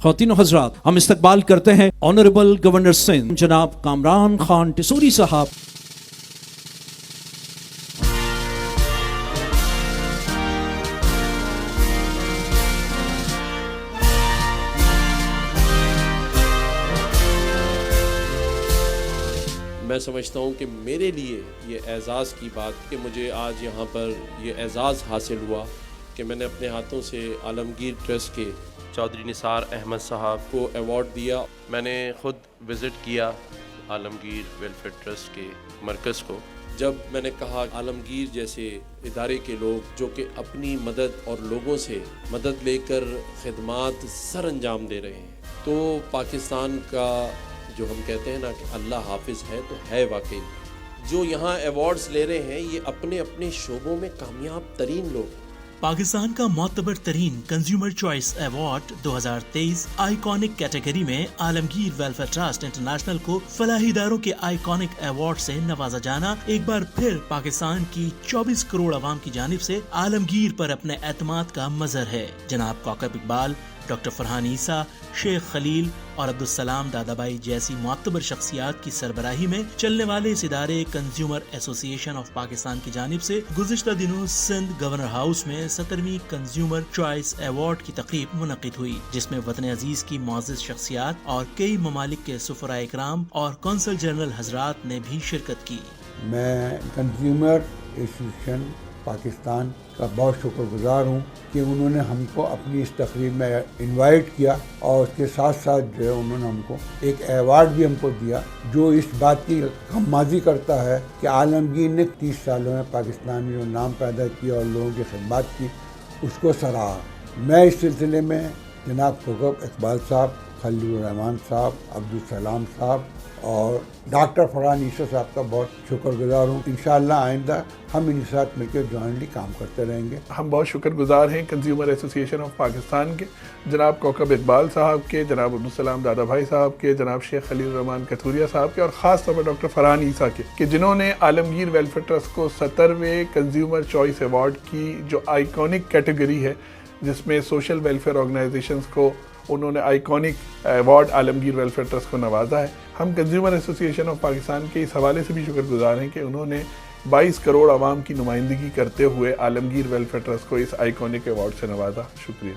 خواتین و حضرات، ہم استقبال کرتے ہیں آنریبل گورنر سندھ جناب کامران خان ٹسوری صاحب۔ میں سمجھتا ہوں کہ میرے لیے یہ اعزاز کی بات کہ مجھے آج یہاں پر یہ اعزاز حاصل ہوا کہ میں نے اپنے ہاتھوں سے عالمگیر ٹرسٹ کے چودھری نثار احمد صاحب کو ایوارڈ دیا۔ میں نے خود وزٹ کیا عالمگیر ویلفیئر ٹرسٹ کے مرکز کو۔ جب میں نے کہا عالمگیر جیسے ادارے کے لوگ جو کہ اپنی مدد اور لوگوں سے مدد لے کر خدمات سر انجام دے رہے ہیں، تو پاکستان کا جو ہم کہتے ہیں نا کہ اللہ حافظ ہے، تو ہے واقعی۔ جو یہاں ایوارڈز لے رہے ہیں یہ اپنے اپنے شعبوں میں کامیاب ترین لوگ۔ پاکستان کا معتبر ترین consumer choice award 2023 iconic category میں عالمگیر ویلفیئر ٹرسٹ انٹرنیشنل کو فلاحی اداروں کے آئیکونک ایوارڈ سے نوازا جانا ایک بار پھر پاکستان کی 24 کروڑ عوام کی جانب سے عالمگیر پر اپنے اعتماد کا مظہر ہے۔ جناب کوکب اقبال، ڈاکٹر فرحان عیسیٰ، شیخ خلیل اور عبدالسلام دادا بھائی جیسی معتبر شخصیات کی سربراہی میں چلنے والے اس ادارے کنزیومر ایسوسی ایشن آف پاکستان کی جانب سے گزشتہ دنوں سندھ گورنر ہاؤس میں 17ویں کنزیومر چوائس ایوارڈ کی تقریب منعقد ہوئی، جس میں وطن عزیز کی معزز شخصیات اور کئی ممالک کے سفراء اکرام اور کونسل جنرل حضرات نے بھی شرکت کی۔ میں کنزیومر ایسوسیشن پاکستان کا بہت شکر گزار ہوں کہ انہوں نے ہم کو اپنی اس تقریب میں انوائٹ کیا، اور اس کے ساتھ ساتھ جو ہے انہوں نے ہم کو ایک ایوارڈ بھی ہم کو دیا، جو اس بات کی غمازی کرتا ہے کہ عالمگیر نے 30 سالوں میں پاکستان میں جو نام پیدا کیا اور لوگوں کی خدمات کی، اس کو سراہا۔ میں اس سلسلے میں جناب کوکب اقبال صاحب، خلیل الرحمان صاحب، عبدالسلام صاحب اور ڈاکٹر فرحان عیسیٰ صاحب کا بہت شکر گزار ہوں۔ انشاءاللہ آئندہ ہم ان کے ساتھ مل کے جوائنٹلی کام کرتے رہیں گے۔ ہم بہت شکر گزار ہیں کنزیومر ایسوسی ایشن آف پاکستان کے، جناب کوکب اقبال صاحب کے، جناب عبدالسلام دادا بھائی صاحب کے، جناب شیخ خلیل الرحمان کتھوریا صاحب کے، اور خاص طور پر ڈاکٹر فرحان عیسیٰ کے، کہ جنہوں نے عالمگیر ویلفیئر ٹرسٹ کو 17ویں کنزیومر چوائس ایوارڈ کی جو آئیکونک کیٹیگری ہے، جس میں سوشل ویلفیئر آرگنائزیشنز کو انہوں نے آئیکونک ایوارڈ عالمگیر ویلفیئر ٹرسٹ کو نوازا ہے۔ ہم کنزیومر ایسوسی ایشن آف پاکستان کے اس حوالے سے بھی شکر گزار ہیں کہ انہوں نے 22 کروڑ عوام کی نمائندگی کرتے ہوئے عالمگیر ویلفیئر ٹرسٹ کو اس آئیکونک ایوارڈ سے نوازا۔ شکریہ۔